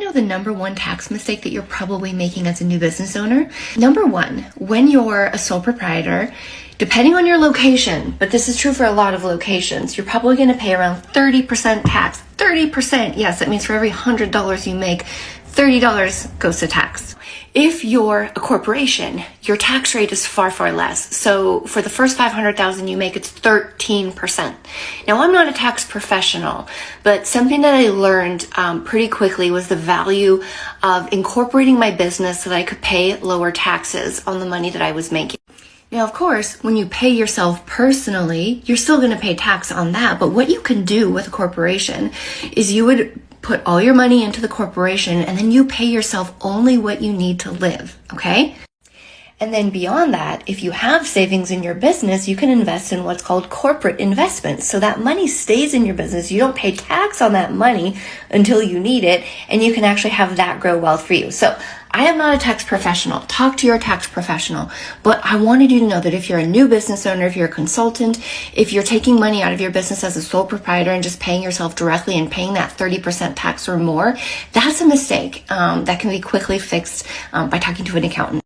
to know the number one tax mistake that you're probably making as a new business owner? Number one, when you're a sole proprietor, depending on your location, but this is true for a lot of locations, you're probably going to pay around 30% tax. 30%, yes, that means for every $100 you make, $30 goes to tax. If you're a corporation, your tax rate is far, far less. So for the first $500,000 you make, it's 13%. Now, I'm not a tax professional, but something that I learned pretty quickly was the value of incorporating my business so that I could pay lower taxes on the money that I was making. Now, of course, when you pay yourself personally, you're still going to pay tax on that. But what you can do with a corporation is you would put all your money into the corporation and then you pay yourself only what you need to live, okay? And then beyond that, if you have savings in your business, you can invest in what's called corporate investments. So that money stays in your business. You don't pay tax on that money until you need it, and you can actually have that grow wealth for you. So I am not a tax professional. Talk to your tax professional. But I wanted you to know that if you're a new business owner, if you're a consultant, if you're taking money out of your business as a sole proprietor and just paying yourself directly and paying that 30% tax or more, that's a mistake that can be quickly fixed by talking to an accountant.